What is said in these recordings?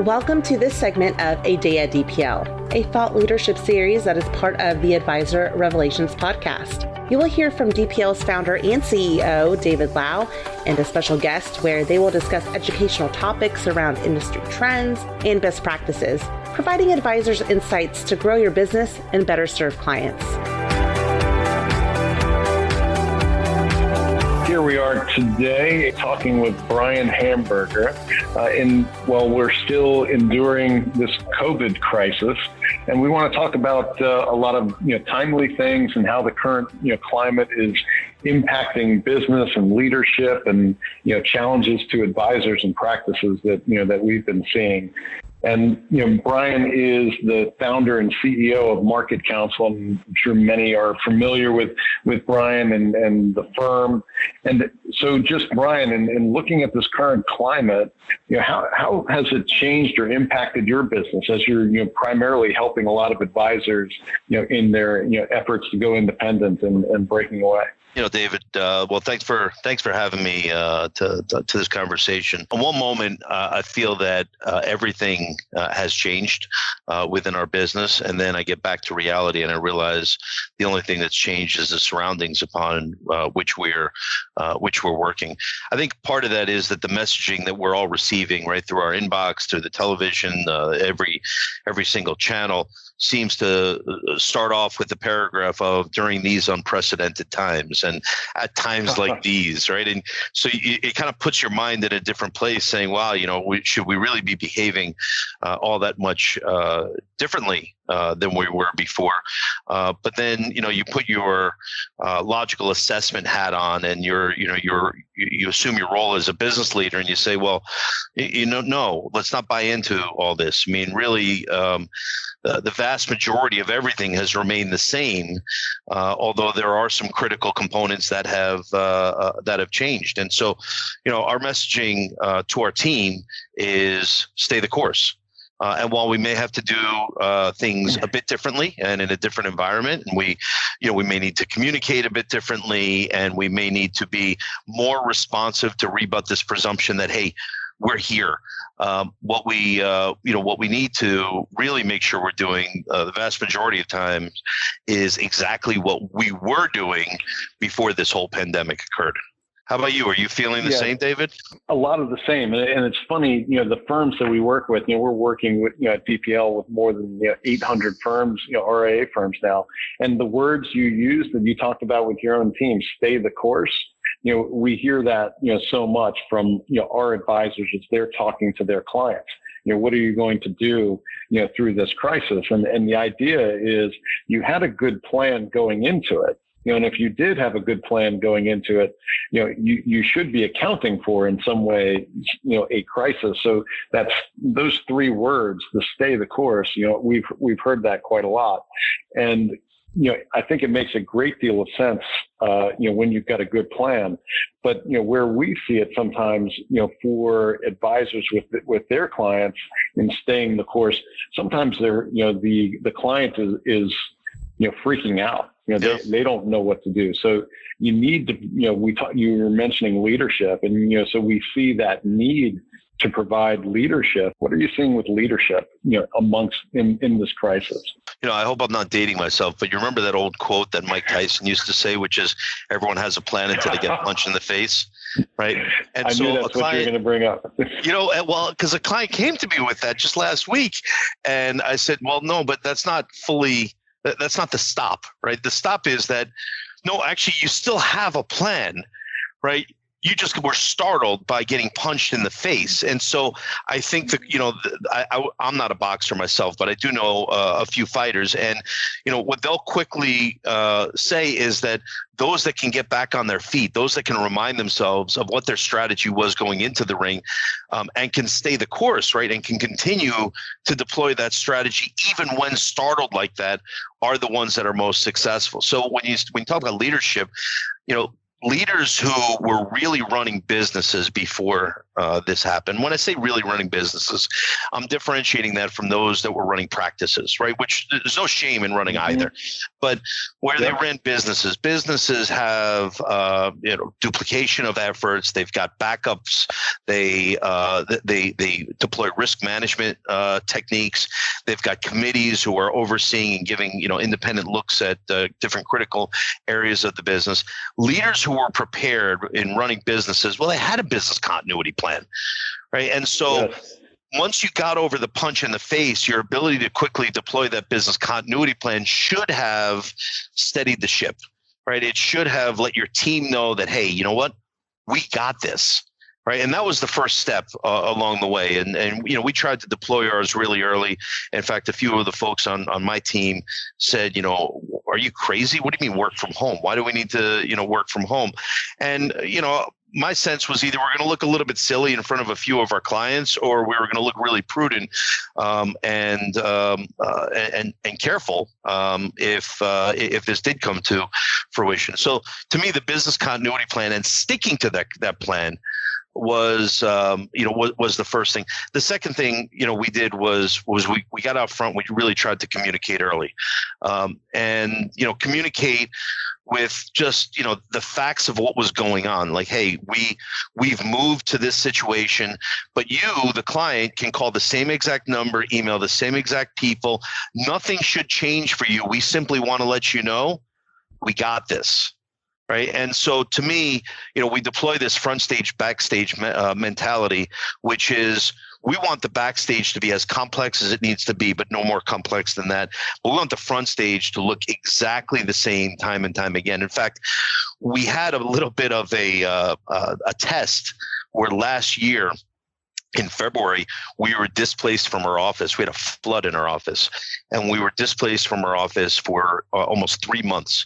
Welcome to this segment of A Day at DPL, a thought leadership series that is part of the Advisor Revelations podcast. You will hear from DPL's founder and CEO, David Lau, and a special guest where they will discuss educational topics around industry trends and best practices, providing advisors insights to grow your business and better serve clients. Here we are today talking with Brian Hamburger. We're still enduring this COVID crisis, and we want to talk about a lot of timely things and how the current climate is impacting business and leadership, and challenges to advisors and practices that we've been seeing. And, Brian is the founder and CEO of MarketCounsel. I'm sure many are familiar with Brian and the firm. And so just Brian, and looking at this current climate, how has it changed or impacted your business as you're, primarily helping a lot of advisors, in their, efforts to go independent and breaking away? David, thanks for having me to this conversation. In one moment, I feel that everything has changed within our business, and then I get back to reality, and I realize the only thing that's changed is the surroundings upon which we're working. I think part of that is that the messaging that we're all receiving right through our inbox, through the television, every single channel, seems to start off with the paragraph of during these unprecedented times and at times like these, right? And so it kind of puts your mind in a different place saying, wow, should we really be behaving all that much differently than we were before? But then, you put your logical assessment hat on, and you assume your role as a business leader, and you say, well, no, let's not buy into all this. I mean, really, the vast majority of everything has remained the same, although there are some critical components that have changed. And so, our messaging to our team is stay the course. And while we may have to do things a bit differently and in a different environment, and we may need to communicate a bit differently, and we may need to be more responsive to rebut this presumption that, hey, we're here. What we need to really make sure we're doing the vast majority of times is exactly what we were doing before this whole pandemic occurred. How about you? Are you feeling the same, David? A lot of the same. And it's funny, the firms that we work with, we're working with, at DPL with more than 800 firms, RIA firms now. And the words you used that you talked about with your own team, stay the course, we hear that, so much from, our advisors as they're talking to their clients. What are you going to do, through this crisis? And the idea is you had a good plan going into it. And if you did have a good plan going into it, you should be accounting for in some way, a crisis. So that's those three words, the stay the course, we've heard that quite a lot. And, I think it makes a great deal of sense, when you've got a good plan. But, where we see it sometimes, for advisors with their clients in staying the course, sometimes they're, the client is freaking out. They don't know what to do. So you need to, you were mentioning leadership, and, so we see that need to provide leadership. What are you seeing with leadership, in this crisis? I hope I'm not dating myself, but you remember that old quote that Mike Tyson used to say, which is everyone has a plan until they get punched in the face, right? And I knew that's what you're going to bring up. Because a client came to me with that just last week, and I said, well, no, but that's not the stop, right? The stop is that, no, actually, you still have a plan, right? You just were startled by getting punched in the face. And so I think that, I'm not a boxer myself, but I do know a few fighters. And, what they'll quickly say is that those that can get back on their feet, those that can remind themselves of what their strategy was going into the ring, and can stay the course, right, and can continue to deploy that strategy even when startled like that, are the ones that are most successful. So when you talk about leadership, leaders who were really running businesses before this happened. When I say really running businesses, I'm differentiating that from those that were running practices, right? Which there's no shame in running either, but where they ran businesses have duplication of efforts. They've got backups. They deploy risk management techniques. They've got committees who are overseeing and giving independent looks at different critical areas of the business. Leaders who were prepared in running businesses, well, they had a business continuity plan, right? And so once you got over the punch in the face, your ability to quickly deploy that business continuity plan should have steadied the ship, right? It should have let your team know that, hey, you know what? We got this. Right. And that was the first step along the way. And we tried to deploy ours really early. In fact, a few of the folks on my team said, are you crazy? What do you mean work from home? Why do we need to, work from home? And, my sense was either we're going to look a little bit silly in front of a few of our clients, or we were going to look really prudent and careful if this did come to fruition. So to me, the business continuity plan and sticking to that plan was the first thing. The second thing we did was we got out front. We really tried to communicate early, and communicate with just the facts of what was going on. Like, hey, we've moved to this situation, but you, the client, can call the same exact number, email the same exact people. Nothing should change for you. We simply want to let you know we got this. Right. And so to me, we deploy this front stage, backstage mentality, which is we want the backstage to be as complex as it needs to be, but no more complex than that. But we want the front stage to look exactly the same time and time again. In fact, we had a little bit of a test where last year in February, we were displaced from our office. We had a flood in our office, and we were displaced from our office for almost 3 months.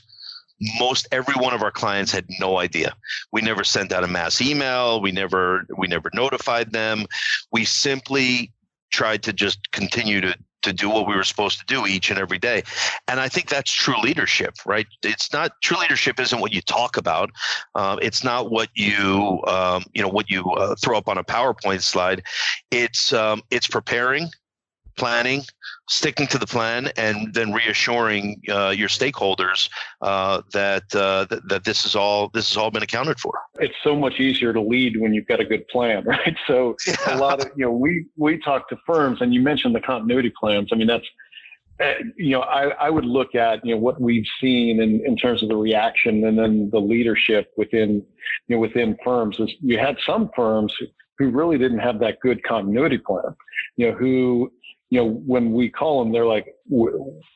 Most every one of our clients had no idea. We never sent out a mass email. We never notified them. We simply tried to just continue to do what we were supposed to do each and every day. And I think that's true leadership, right? It's not true leadership isn't what you talk about. It's not what you throw up on a PowerPoint slide. It's preparing, planning, sticking to the plan, and then reassuring your stakeholders that this has all been accounted for. It's so much easier to lead when you've got a good plan, right? So a lot of we talk to firms, and you mentioned the continuity plans. I mean, that's I would look at what we've seen in terms of the reaction, and then the leadership within firms. Is you had some firms who really didn't have that good continuity plan. When we call them, they're like,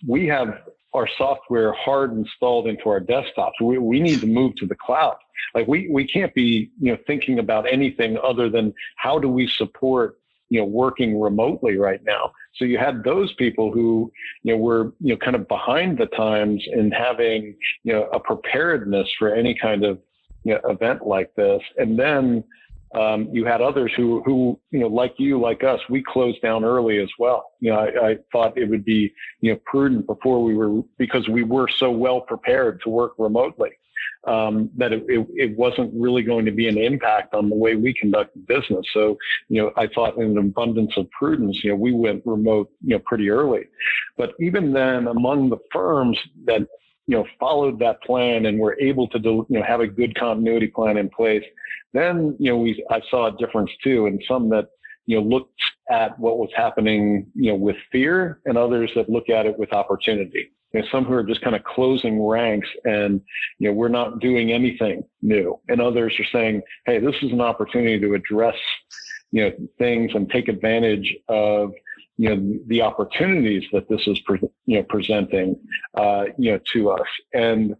we have our software hard installed into our desktops. We need to move to the cloud. Like we can't be, thinking about anything other than how do we support, working remotely right now. So you had those people who, were, kind of behind the times in having, a preparedness for any kind of, event like this. And then, you had others who, like us, we closed down early as well. I thought it would be, prudent because we were so well prepared to work remotely, that it wasn't really going to be an impact on the way we conducted business. So, I thought in an abundance of prudence, we went remote, pretty early. But even then, among the firms that, followed that plan and were able to have a good continuity plan in place, then, I saw a difference too, in some that, looked at what was happening, with fear, and others that look at it with opportunity. Some who are just kind of closing ranks and, we're not doing anything new. And others are saying, hey, this is an opportunity to address, things and take advantage of, the opportunities that this is, presenting, to us. And,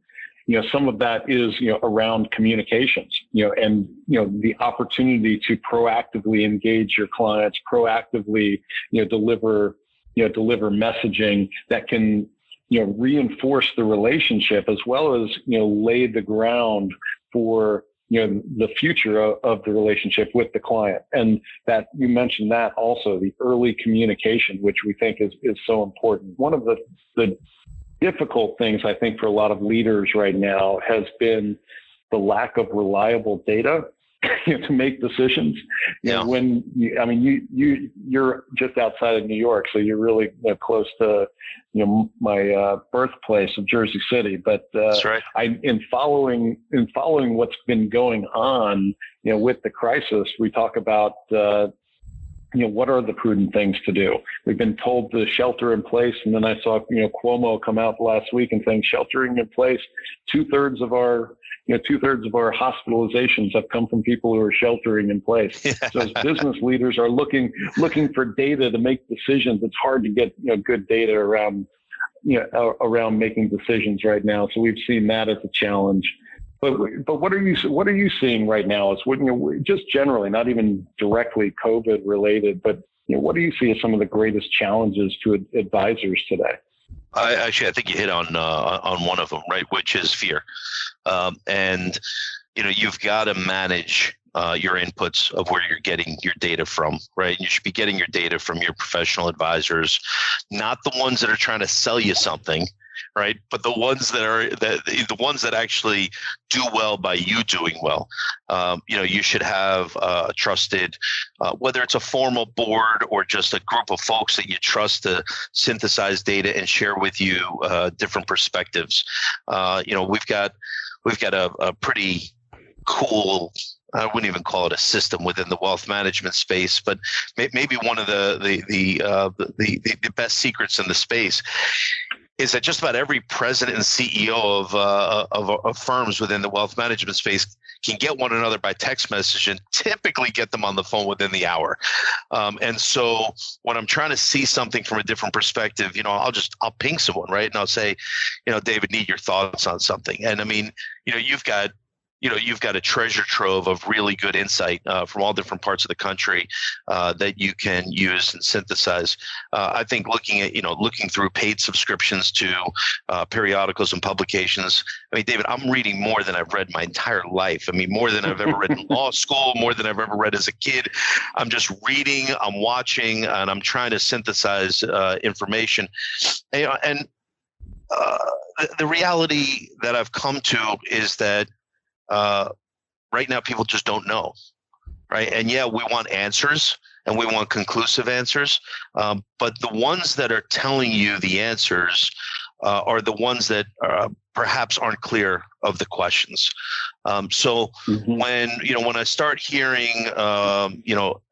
some of that is, around communications, and, the opportunity to proactively engage your clients, proactively, deliver messaging that can, reinforce the relationship, as well as, lay the ground for, the future of the relationship with the client. And that you mentioned that also, the early communication, which we think is so important. One of the difficult things, I think, for a lot of leaders right now has been the lack of reliable data to make decisions. When you're just outside of New York, so you're really close to my birthplace of Jersey City. But that's right. In following what's been going on, with the crisis, we talk about what are the prudent things to do? We've been told to shelter in place, and then I saw Cuomo come out last week and saying sheltering in place. Two-thirds of our hospitalizations have come from people who are sheltering in place. So as business leaders are looking for data to make decisions, it's hard to get good data around making decisions right now. So we've seen that as a challenge. But what are you seeing right now? Is just generally, not even directly COVID related, but what do you see as some of the greatest challenges to advisors today? I think you hit on one of them, right? Which is fear, and you've got to manage your inputs of where you're getting your data from, right? You should be getting your data from your professional advisors, not the ones that are trying to sell you something, right? But the ones that actually do well by you doing well. You should have trusted, whether it's a formal board or just a group of folks that you trust to synthesize data and share with you different perspectives. We've got a pretty cool, I wouldn't even call it a system within the wealth management space, but maybe one of the best secrets in the space is that just about every president and CEO of firms within the wealth management space can get one another by text message and typically get them on the phone within the hour. And so when I'm trying to see something from a different perspective, I'll ping someone, right? And I'll say, David, need your thoughts on something. And I mean, you've got a treasure trove of really good insight from all different parts of the country that you can use and synthesize. I think looking through paid subscriptions to periodicals and publications. I mean, David, I'm reading more than I've read my entire life. I mean, more than I've ever read in law school, more than I've ever read as a kid. I'm just reading, I'm watching, and I'm trying to synthesize information. And the reality that I've come to is that right now people just don't know, right? And we want answers and we want conclusive answers, but the ones that are telling you the answers are the ones that perhaps aren't clear of the questions. So when I start hearing,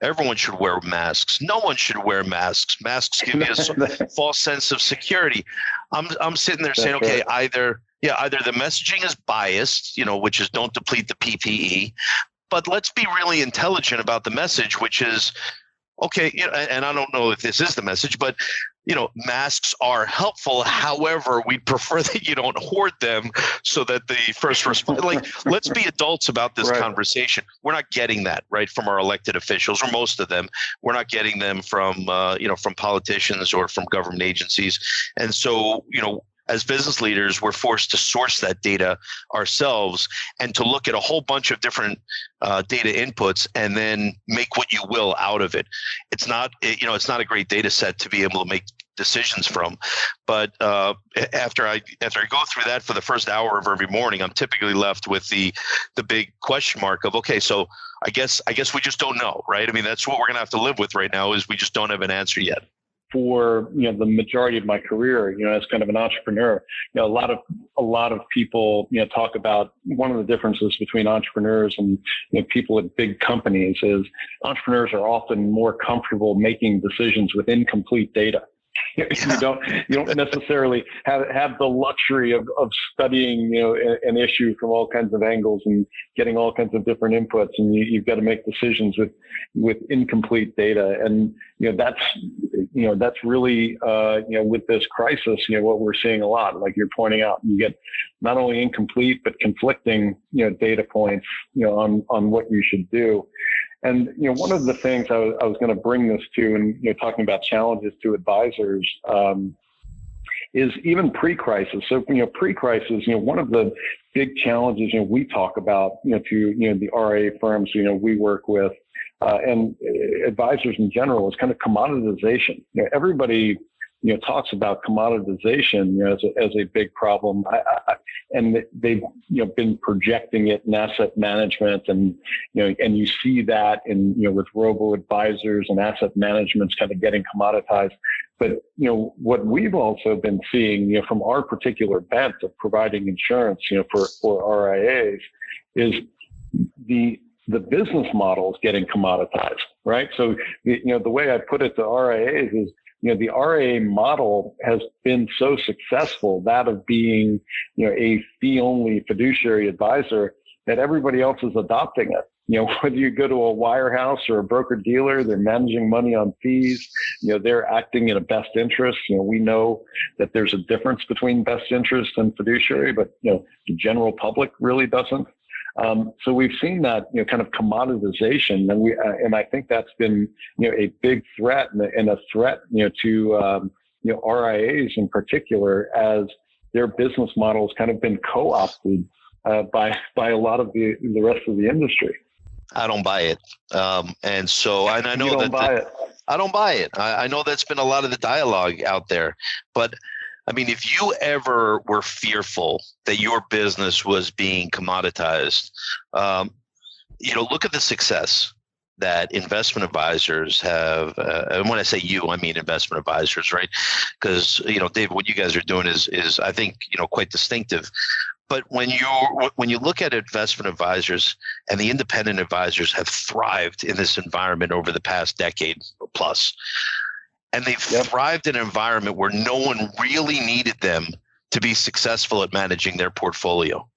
everyone should wear masks. No one should wear masks. Masks give you a false sense of security. I'm sitting there saying, okay, either the messaging is biased, which is don't deplete the PPE, but let's be really intelligent about the message, which is, okay, and I don't know if this is the message, but masks are helpful. However, we prefer that you don't hoard them so that the first responder, let's be adults about this conversation. We're not getting that, right, from our elected officials, or most of them. We're not getting them from politicians or from government agencies. And so, as business leaders, we're forced to source that data ourselves and to look at a whole bunch of different data inputs and then make what you will out of it. It's not a great data set to be able to make decisions from. But after I go through that for the first hour of every morning, I'm typically left with the big question mark of, okay, so I guess we just don't know, right? I mean, that's what we're going to have to live with right now, is we just don't have an answer yet. For the majority of my career, as kind of an entrepreneur, a lot of people talk about one of the differences between entrepreneurs and people at big companies is entrepreneurs are often more comfortable making decisions with incomplete data. You don't necessarily have the luxury of studying an issue from all kinds of angles and getting all kinds of different inputs, and you've got to make decisions with incomplete data. And that's really with this crisis, what we're seeing a lot, like you're pointing out. You get not only incomplete but conflicting data points on what you should do. And one of the things I was going to bring this to, and talking about challenges to advisors, is even pre-crisis. So pre-crisis, one of the big challenges we talk about to the RIA firms we work with, and advisors in general, is kind of commoditization. Everybody talks about commoditization, as a big problem. And they've, been projecting it in asset management, and you see that in, with robo advisors and asset management's kind of getting commoditized. But, what we've also been seeing, from our particular bent of providing insurance, for RIAs is the business model is getting commoditized, right? So, the way I put it to RIAs is, the RIA model has been so successful, that of being, a fee-only fiduciary advisor, that everybody else is adopting it. Whether you go to a wirehouse or a broker dealer, they're managing money on fees. They're acting in a best interest. We know that there's a difference between best interest and fiduciary, but, the general public really doesn't. So we've seen that, kind of commoditization, and I think that's been, a big threat and a threat, to, RIAs in particular, as their business model has kind of been co-opted by a lot of the rest of the industry. I don't buy it. And I know you don't buy it. I don't buy it. I know that's been a lot of the dialogue out there, but I mean, if you ever were fearful that your business was being commoditized, look at the success that investment advisors have. And when I say you, I mean investment advisors, right? Because, David, what you guys are doing is I think, quite distinctive. But when you look at investment advisors, and the independent advisors have thrived in this environment over the past decade plus, and they've thrived in an environment where no one really needed them to be successful at managing their portfolio,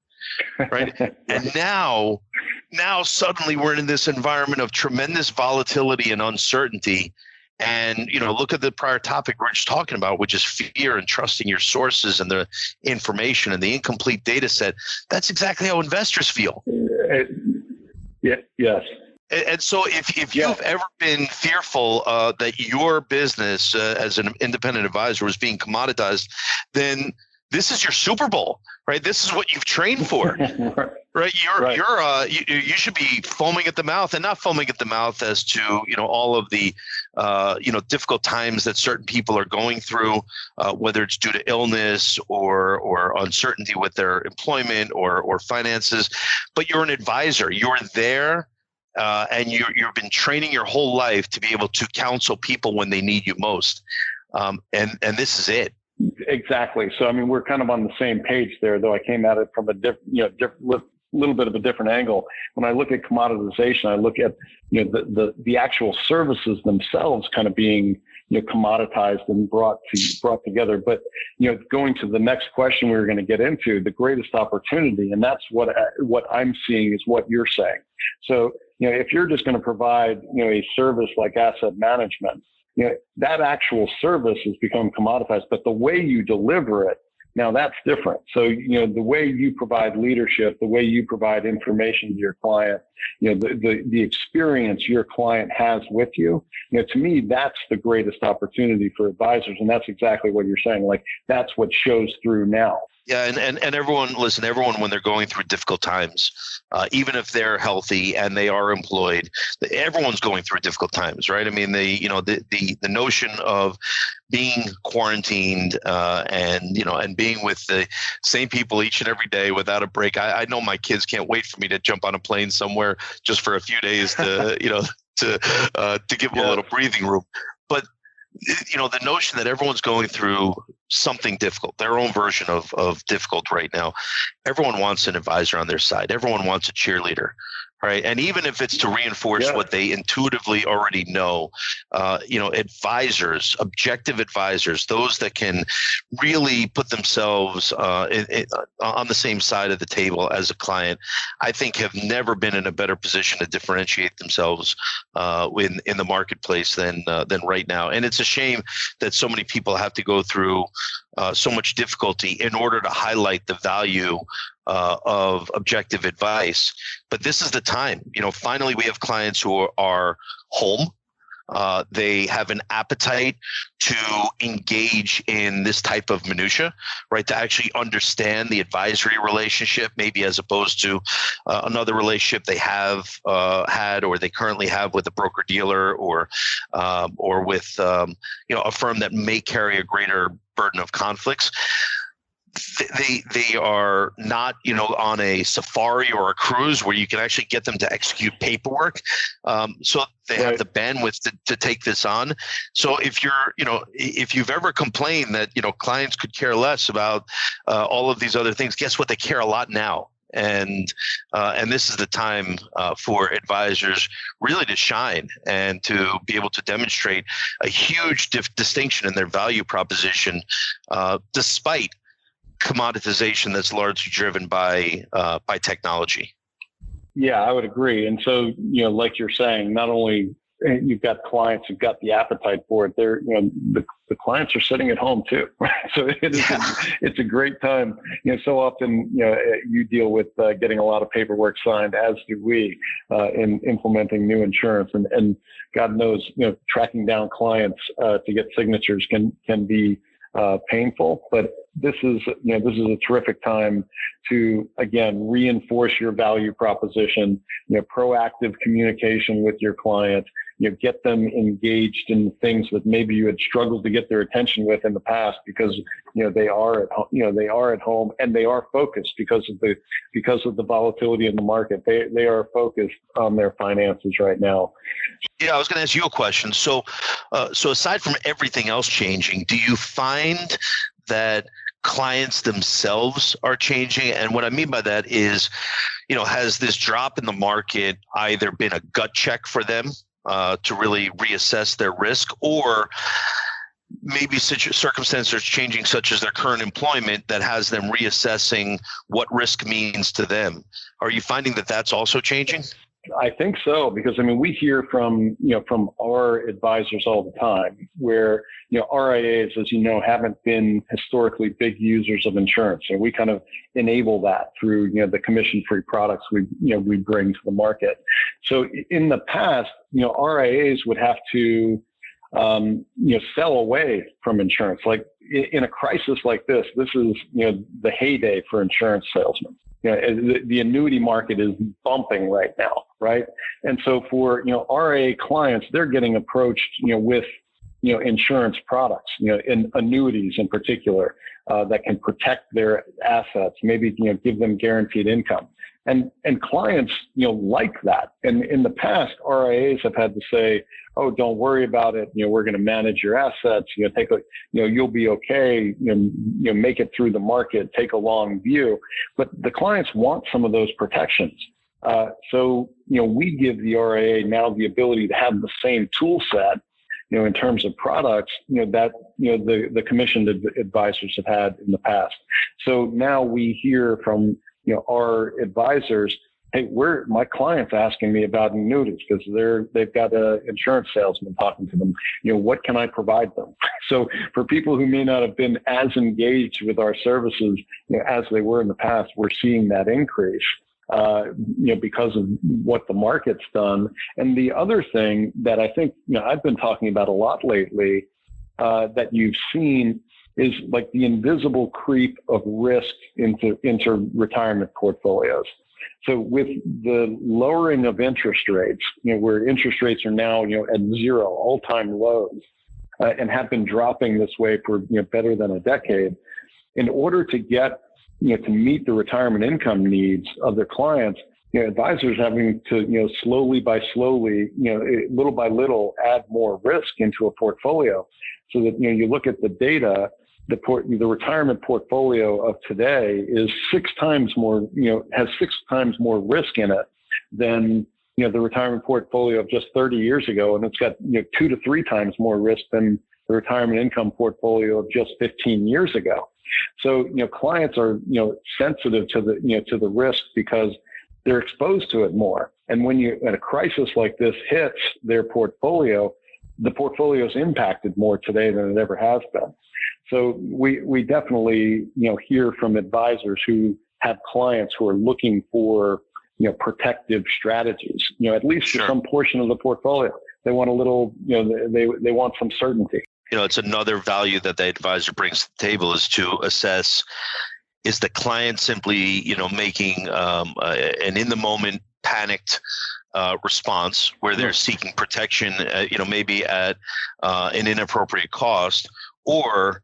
right? And now suddenly we're in this environment of tremendous volatility and uncertainty. And, look at the prior topic we we're just talking about, which is fear and trusting your sources and the information and the incomplete data set. That's exactly how investors feel. Yes. And so if you've ever been fearful that your business as an independent advisor was being commoditized, then this is your Super Bowl, right? This is what you've trained for, right? You should be foaming at the mouth, and not foaming at the mouth as to, all of the, difficult times that certain people are going through, whether it's due to illness or uncertainty with their employment or finances, but you're an advisor. You're there. And you've been training your whole life to be able to counsel people when they need you most. And this is it. Exactly. So, I mean, we're kind of on the same page there, though I came at it from a little bit of a different angle. When I look at commoditization, I look at, the actual services themselves kind of being, commoditized and brought together. But, going to the next question we were going to get into, the greatest opportunity, and that's what I'm seeing is what you're saying. So, if you're just going to provide, a service like asset management, that actual service has become commoditized, but the way you deliver it, now that's different. So, the way you provide leadership, the way you provide information to your client, the experience your client has with you, to me, that's the greatest opportunity for advisors. And that's exactly what you're saying. Like, that's what shows through now. Yeah, and everyone, when they're going through difficult times, even if they're healthy and they are employed, everyone's going through difficult times, right? I mean, the notion of being quarantined and being with the same people each and every day without a break. I know my kids can't wait for me to jump on a plane somewhere just for a few days to give them a little breathing room. But the notion that everyone's going through something difficult, their own version of difficult right now. Everyone wants an advisor on their side. Everyone wants a cheerleader, right? And even if it's to reinforce what they intuitively already know, advisors, objective advisors, those that can really put themselves on the same side of the table as a client, I think have never been in a better position to differentiate themselves in the marketplace than right now. And it's a shame that so many people have to go through so much difficulty in order to highlight the value of objective advice. But this is the time. Finally, we have clients who are home, They have an appetite to engage in this type of minutia, right? To actually understand the advisory relationship, maybe as opposed to another relationship they have had or they currently have with a broker dealer or with a firm that may carry a greater burden of conflicts. They are not, on a safari or a cruise where you can actually get them to execute paperwork. So they have the bandwidth to take this on. So if you've ever complained that, clients could care less about all of these other things, guess what? They care a lot now. And this is the time for advisors really to shine and to be able to demonstrate a huge distinction in their value proposition, despite commoditization that's largely driven by technology. Yeah, I would agree. And so, like you're saying, not only you've got clients who've got the appetite for it, they're, the clients are sitting at home too. So it's a great time. So often, you deal with getting a lot of paperwork signed, as do we, in implementing new insurance, and God knows, tracking down clients to get signatures can be painful, but this is a terrific time to, again, reinforce your value proposition, proactive communication with your client, get them engaged in things that maybe you had struggled to get their attention with in the past because, they are at home and they are focused because of the volatility in the market. They are focused on their finances right now. Yeah, I was going to ask you a question. So aside from everything else changing, do you find that clients themselves are changing? And what I mean by that is, has this drop in the market either been a gut check for them to really reassess their risk, or maybe circumstances are changing, such as their current employment, that has them reassessing what risk means to them? Are you finding that that's also changing? I think so, because we hear from our advisors all the time where, RIAs, as haven't been historically big users of insurance. And we kind of enable that through, the commission-free products we bring to the market. So in the past, RIAs would have to, sell away from insurance. Like in a crisis like this is, the heyday for insurance salesmen. The annuity market is bumping right now, right? And so for, RIA clients, they're getting approached, with, insurance products, in annuities in particular, that can protect their assets, maybe, give them guaranteed income. And clients, like that. And in the past, RIAs have had to say, oh, don't worry about it. We're going to manage your assets. You'll be okay. Make it through the market, take a long view. But the clients want some of those protections. So, we give the RIA now the ability to have the same tool set, in terms of products, that, the commissioned advisors have had in the past. So now we hear from, our advisors, hey, my client's asking me about annuities because they've got an insurance salesman talking to them. What can I provide them? So for people who may not have been as engaged with our services, as they were in the past, we're seeing that increase, because of what the market's done. And the other thing that I think, I've been talking about a lot lately, that you've seen is like the invisible creep of risk into retirement portfolios. So with the lowering of interest rates, where interest rates are now, at zero, all-time lows, and have been dropping this way for, better than a decade, in order to get, to meet the retirement income needs of their clients, advisors having to, slowly by slowly, little by little, add more risk into a portfolio, so that, you look at the data, the retirement portfolio of today is 6 times more, has 6 times more risk in it than, the retirement portfolio of just 30 years ago. And it's got, 2 to 3 times more risk than the retirement income portfolio of just 15 years ago. So, clients are, sensitive to the risk because they're exposed to it more. And when at a crisis like this hits their portfolio, the portfolio is impacted more today than it ever has been. So we definitely, hear from advisors who have clients who are looking for, protective strategies, at least Sure. for some portion of the portfolio. They want a little, they want some certainty. It's another value that the advisor brings to the table is to assess, is the client simply, making an in the moment panicked response where they're seeking protection, maybe at an inappropriate cost, or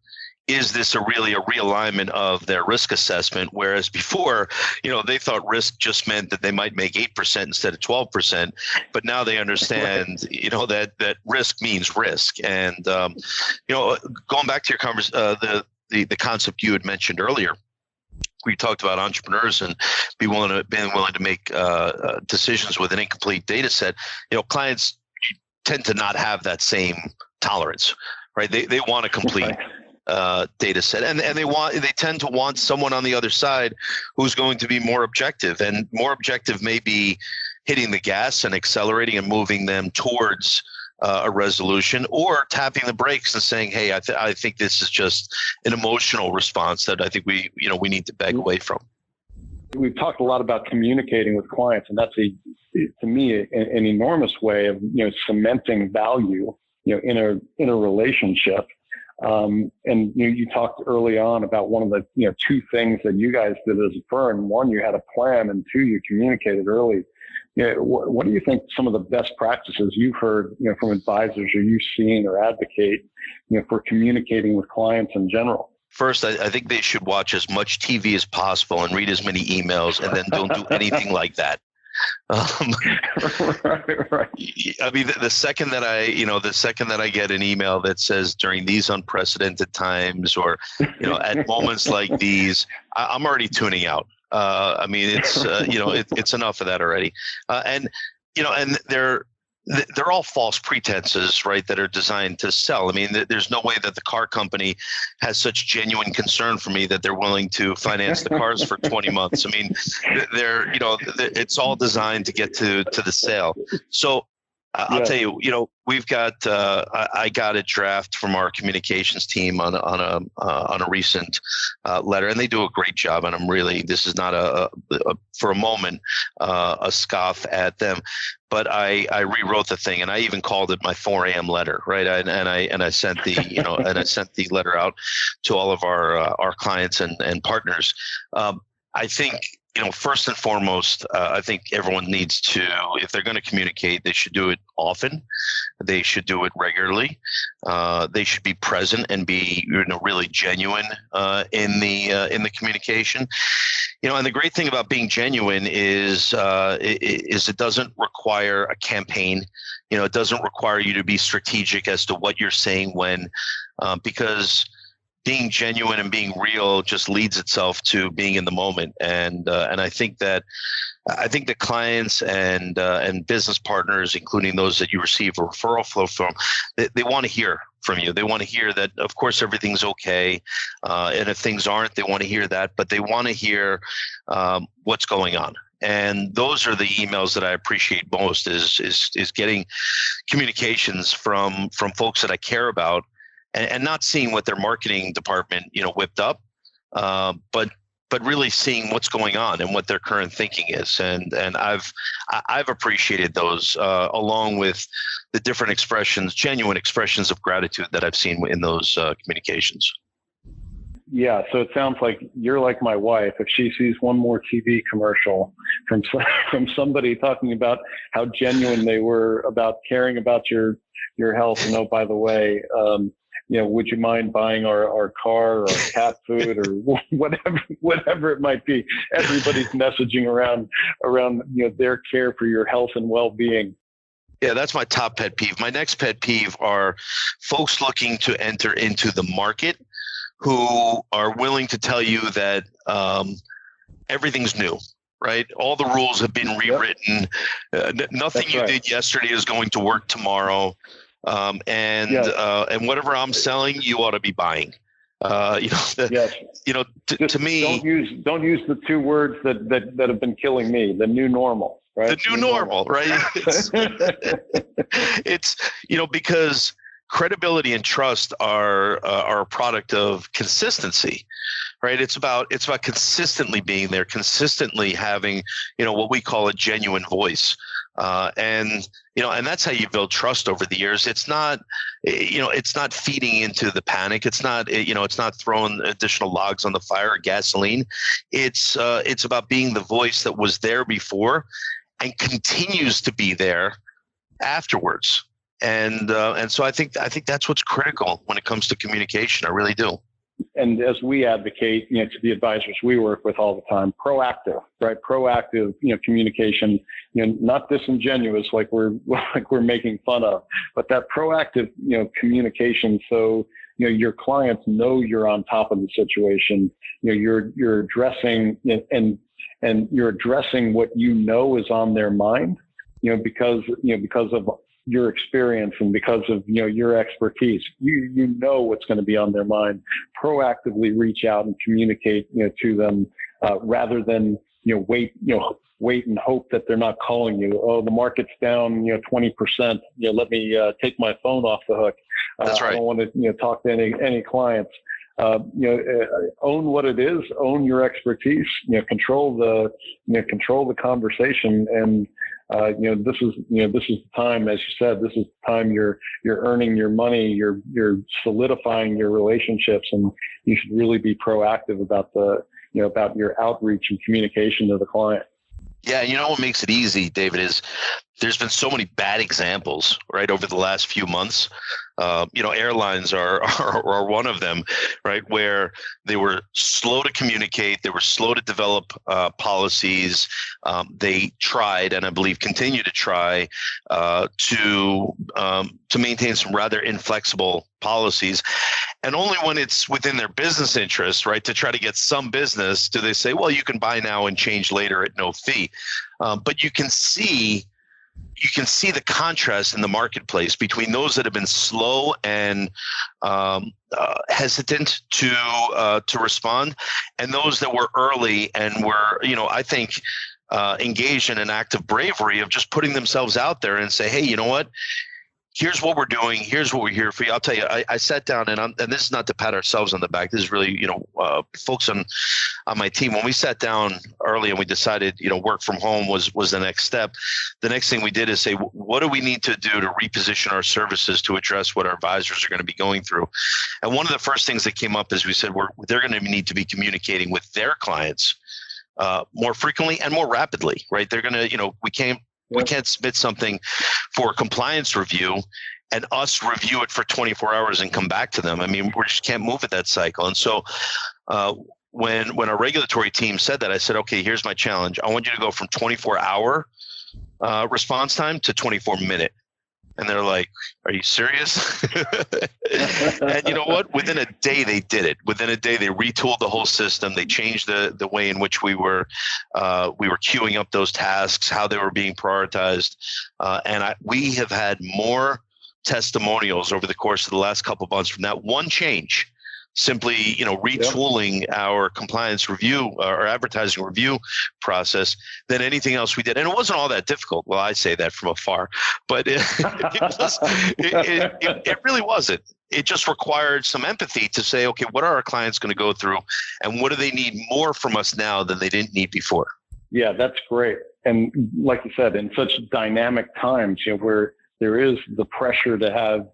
is this really a realignment of their risk assessment? Whereas before, they thought risk just meant that they might make 8% instead of 12%, but now they understand, that risk means risk. And going back to your the concept you had mentioned earlier, we talked about entrepreneurs and being willing to make decisions with an incomplete data set. Clients tend to not have that same tolerance, right? They want a complete data set, and they tend to want someone on the other side who's going to be more objective, and more objective may be hitting the gas and accelerating and moving them towards a resolution, or tapping the brakes and saying, "Hey, I think this is just an emotional response that I think we need to back away from." We've talked a lot about communicating with clients, and that's to me an enormous way of cementing value in a relationship. And you talked early on about one of the two things that you guys did as a firm. One, you had a plan, and two, you communicated early. What do you think some of the best practices you've heard from advisors, or you've seen or advocate for communicating with clients in general? First, I think they should watch as much TV as possible and read as many emails, and then don't do anything like that. Right. I mean, the second that I get an email that says during these unprecedented times, or at moments like these, I'm already tuning out. I mean, it's it's enough of that already, and they're all false pretenses, right, that are designed to sell. I mean, there's no way that the car company has such genuine concern for me that they're willing to finance the cars for 20 months. I mean, it's all designed to get to the sale. So I'll tell you, we've got, I got a draft from our communications team on a recent letter, and they do a great job. And this is not for a moment, a scoff at them, but I rewrote the thing, and I even called it my 4 a.m. letter, right? And I sent the letter out to all of our clients and partners. I think, first and foremost, I think everyone needs to, if they're going to communicate, they should do it often. They should do it regularly. They should be present and be, really genuine in the communication. And the great thing about being genuine is it doesn't require a campaign. It doesn't require you to be strategic as to what you're saying when, because being genuine and being real just leads itself to being in the moment. And I think that the clients and business partners, including those that you receive a referral flow from, they want to hear from you. They want to hear that, of course, everything's okay. And if things aren't, they want to hear that, but they want to hear what's going on. And those are the emails that I appreciate most is getting communications from folks that I care about, and not seeing what their marketing department, whipped up, but really seeing what's going on and what their current thinking is. And I've appreciated those, along with the different genuine expressions of gratitude that I've seen in those communications. Yeah, so it sounds like you're like my wife. If she sees one more TV commercial from somebody talking about how genuine they were about caring about your health, and by the way, would you mind buying our car or our cat food or whatever it might be? Everybody's messaging around their care for your health and well-being. Yeah, that's my top pet peeve. My next pet peeve are folks looking to enter into the market who are willing to tell you that everything's new. Right? All the rules have been rewritten. Nothing you did yesterday is going to work tomorrow. And whatever I'm selling, you ought to be buying. To me, don't use the two words that have been killing me. The new normal, right? The new normal, right? It's because credibility and trust are a product of consistency, right? It's about consistently being there, consistently having, what we call a genuine voice. And that's how you build trust over the years. It's not, it's not feeding into the panic. It's not, it's not throwing additional logs on the fire or gasoline. It's about being the voice that was there before and continues to be there afterwards. And so I think that's what's critical when it comes to communication. I really do. And as we advocate, to the advisors we work with all the time, proactive, right? Proactive, communication, not disingenuous like we're making fun of, but that proactive, communication. So, your clients know you're on top of the situation. You're addressing and you're addressing what is on their mind, because of your experience and because of your expertise. You know what's going to be on their mind. Proactively reach out and communicate to them rather than wait and hope that they're not calling you. Oh, the market's down 20%. Let me take my phone off the hook. That's right. I don't want to talk to any clients. Own what it is. Own your expertise. Control the conversation. And this is the time, as you said, this is the time you're earning your money. You're solidifying your relationships, and you should really be proactive about about your outreach and communication to the client. Yeah, what makes it easy, David, is there's been so many bad examples, right, over the last few months. Airlines are one of them, right, where they were slow to communicate, they were slow to develop policies. They tried, and I believe continue to try, to maintain some rather inflexible policies. And only when it's within their business interest, right, to try to get some business, do they say, well, you can buy now and change later at no fee. But you can see the contrast in the marketplace between those that have been slow and hesitant to respond, and those that were early and were, I think, engaged in an act of bravery of just putting themselves out there and say, hey, you know what? Here's what we're doing. Here's what we're here for you. I'll tell you, I sat down and this is not to pat ourselves on the back. This is really, folks on my team, when we sat down early and we decided, work from home was the next step. The next thing we did is say, what do we need to do to reposition our services to address what our advisors are going to be going through? And one of the first things that came up is we said, they're going to need to be communicating with their clients more frequently and more rapidly, right? They're going to, we can't submit something for a compliance review and us review it for 24 hours and come back to them. I mean, we just can't move at that cycle. And so when our regulatory team said that, I said, okay, here's my challenge. I want you to go from 24-hour response time to 24-minute. And they're like, are you serious? And you know what? Within a day, they did it. Within a day, they retooled the whole system. They changed the way in which we were queuing up those tasks, how they were being prioritized. And we have had more testimonials over the course of the last couple of months from that one change. Simply, retooling our compliance review or advertising review process than anything else we did. And it wasn't all that difficult. Well, I say that from afar, but it really wasn't. It just required some empathy to say, okay, what are our clients going to go through and what do they need more from us now than they didn't need before? Yeah, that's great. And like you said, in such dynamic times, where there is the pressure to have,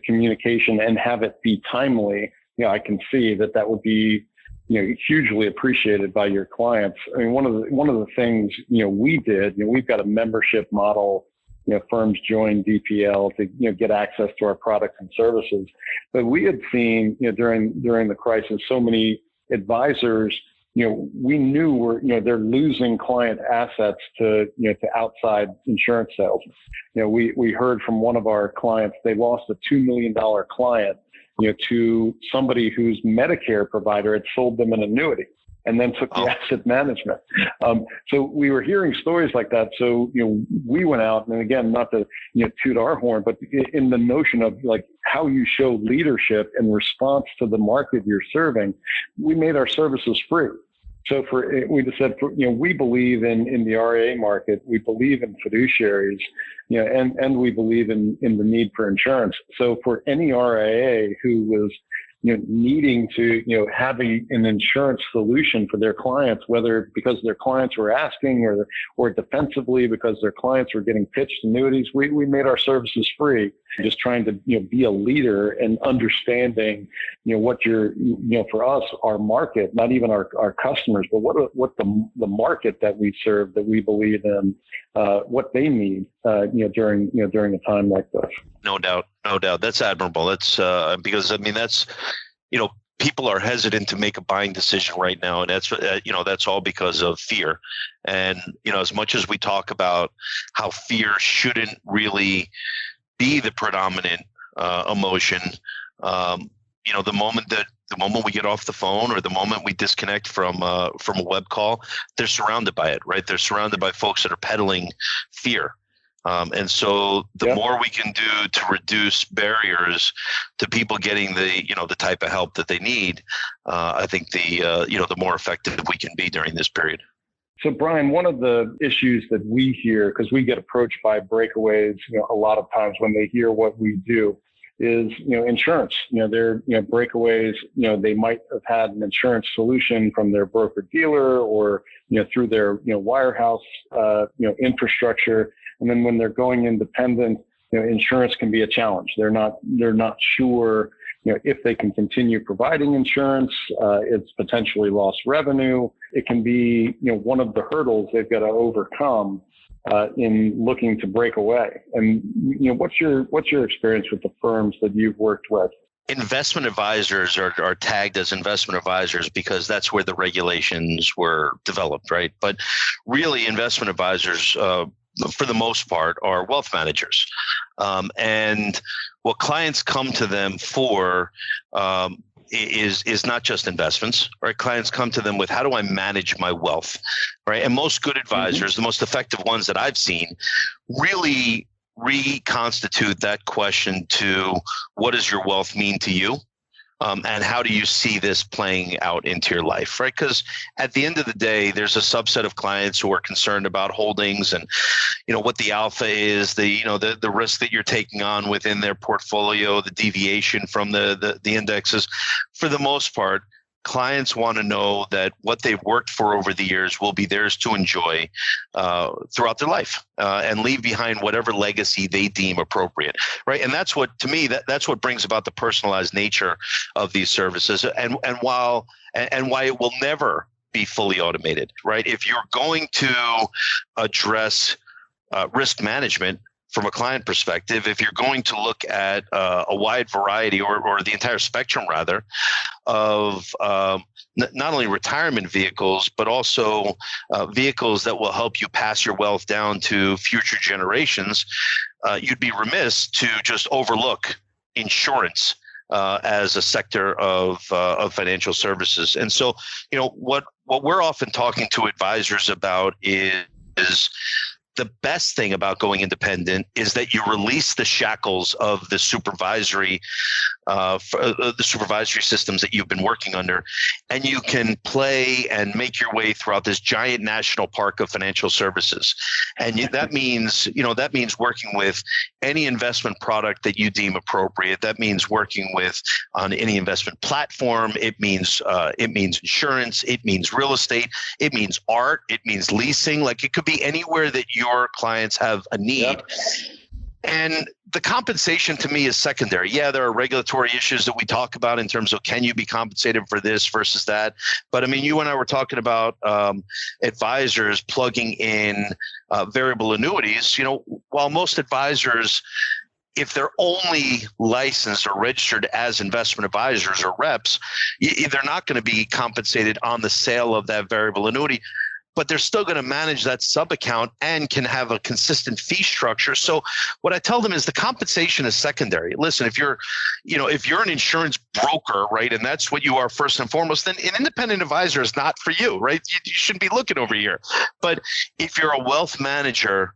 communication and have it be timely, I can see that would be, hugely appreciated by your clients. I mean, one of the things, we did, we've got a membership model, firms join DPL to, get access to our products and services. But we had seen, during the crisis, so many advisors, we knew they're losing client assets to outside insurance sales. We heard from one of our clients, they lost a $2 million client, to somebody whose Medicare provider had sold them an annuity and then took the asset management. So we were hearing stories like that. So, we went out, and again, not to, toot our horn, but in the notion of like how you show leadership in response to the market you're serving, we made our services free. So we just said, we believe in the RIA market, we believe in fiduciaries, and we believe in the need for insurance. So for any RIA who was, needing to, have an insurance solution for their clients, whether because their clients were asking or defensively because their clients were getting pitched annuities. We made our services free, just trying to, be a leader and understanding, what for us, our market, not even our customers, but what the market that we serve, that we believe in, what they need, during a time like this. No doubt. That's admirable. That's because that's, people are hesitant to make a buying decision right now, and that's all because of fear. And as much as we talk about how fear shouldn't really be the predominant emotion, the moment we get off the phone or the moment we disconnect from a web call, they're surrounded by it, right? They're surrounded by folks that are peddling fear. And so the more we can do to reduce barriers to people getting the type of help that they need, I think the more effective we can be during this period. So Brian, one of the issues that we hear, because we get approached by breakaways, a lot of times when they hear what we do, is, insurance. They're, breakaways, they might have had an insurance solution from their broker dealer or, through their, wirehouse, infrastructure. And then when they're going independent, insurance can be a challenge. They're not sure, if they can continue providing insurance. It's potentially lost revenue. It can be, one of the hurdles they've got to overcome in looking to break away. And what's your experience with the firms that you've worked with? Investment advisors are tagged as investment advisors because that's where the regulations were developed, right? But really, investment advisors, for the most part, are wealth managers. And what clients come to them for is not just investments, right? Clients come to them with, how do I manage my wealth, right? And most good advisors, the most effective ones that I've seen, really reconstitute that question to, what does your wealth mean to you? And how do you see this playing out into your life, right? Because at the end of the day, there's a subset of clients who are concerned about holdings and, what the alpha is, the risk that you're taking on within their portfolio, the deviation from the indexes. For the most part, clients want to know that what they've worked for over the years will be theirs to enjoy throughout their life and leave behind whatever legacy they deem appropriate, right? And that's what, to me, that's what brings about the personalized nature of these services, and why it will never be fully automated, right? If you're going to address risk management from a client perspective, if you're going to look at a wide variety or the entire spectrum rather of not only retirement vehicles, but also vehicles that will help you pass your wealth down to future generations, you'd be remiss to just overlook insurance as a sector of financial services. And so, what we're often talking to advisors about is the best thing about going independent is that you release the shackles of the supervisory systems that you've been working under, and you can play and make your way throughout this giant national park of financial services. And that means working with any investment product that you deem appropriate. That means working on any investment platform. It means insurance. It means real estate. It means art. It means leasing. Like, it could be anywhere that your clients have a need. Yep. And the compensation to me is secondary. Yeah, there are regulatory issues that we talk about in terms of, can you be compensated for this versus that? But I mean, you and I were talking about advisors plugging in variable annuities. While most advisors, if they're only licensed or registered as investment advisors or reps, they're not going to be compensated on the sale of that variable annuity, but they're still going to manage that sub account and can have a consistent fee structure. So what I tell them is the compensation is secondary. Listen, if you're an insurance broker, right, and that's what you are first and foremost, then an independent advisor is not for you, right? You shouldn't be looking over here. But if you're a wealth manager,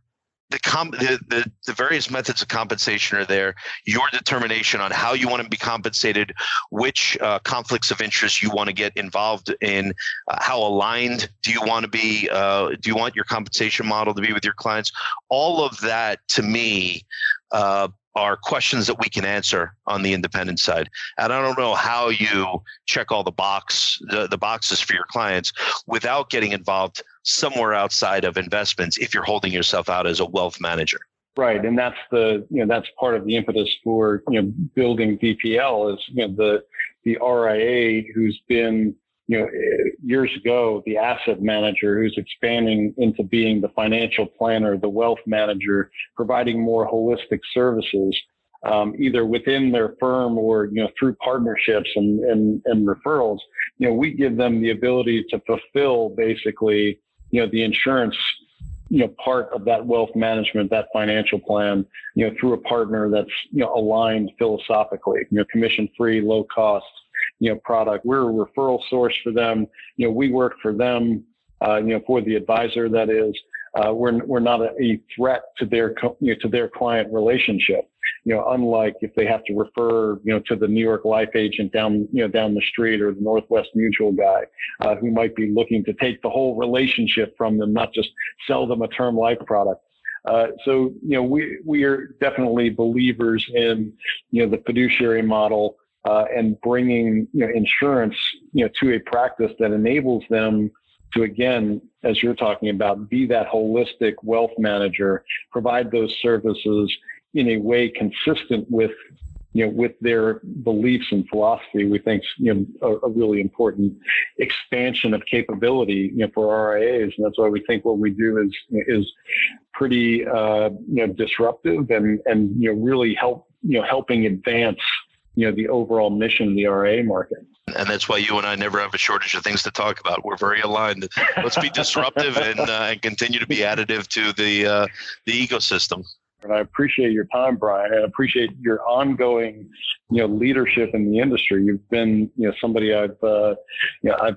the various methods of compensation are there. Your determination on how you want to be compensated, which conflicts of interest you want to get involved in, how aligned do you want to be? Do you want your compensation model to be with your clients? All of that, to me, are questions that we can answer on the independent side. And I don't know how you check all the boxes for your clients without getting involved somewhere outside of investments if you're holding yourself out as a wealth manager. Right, and that's that's part of the impetus for building DPL is the RIA who's been years ago the asset manager who's expanding into being the financial planner, the wealth manager, providing more holistic services either within their firm or through partnerships and referrals. We give them the ability to fulfill basically the insurance part of that wealth management, that financial plan, through a partner that's, aligned philosophically, commission free, low cost, product. We're a referral source for them. We work for them, for the advisor. That is, we're not a threat to their client relationship. Unlike if they have to refer, to the New York Life agent down the street or the Northwest Mutual guy, who might be looking to take the whole relationship from them, not just sell them a term life product. So, we are definitely believers in, the fiduciary model, and bringing, insurance, to a practice that enables them to, again, as you're talking about, be that holistic wealth manager, provide those services in a way consistent with, with their beliefs and philosophy. We think, a really important expansion of capability, for RIAs. And that's why we think what we do is pretty, disruptive and really helping advance, the overall mission of the RIA market. And that's why you and I never have a shortage of things to talk about. We're very aligned. Let's be disruptive and continue to be additive to the ecosystem. And I appreciate your time, Brian. I appreciate your ongoing, leadership in the industry. You've been, somebody I've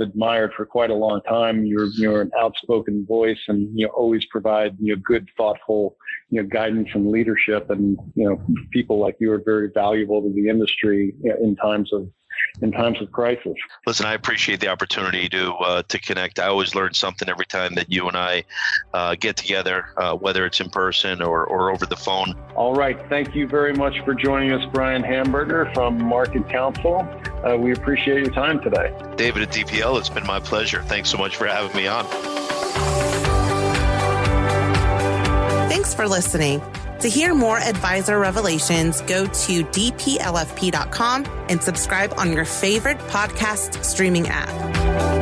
admired for quite a long time. You're an outspoken voice, and always provide good, thoughtful, guidance and leadership. And people like you are very valuable to the industry in times of crisis. Listen, I appreciate the opportunity to connect. I always learn something every time that you and I get together, whether it's in person or over the phone. All right. Thank you very much for joining us, Brian Hamburger from MarketCounsel. We appreciate your time today. David at DPL, it's been my pleasure. Thanks so much for having me on. Thanks for listening. To hear more advisor revelations, go to dplfp.com and subscribe on your favorite podcast streaming app.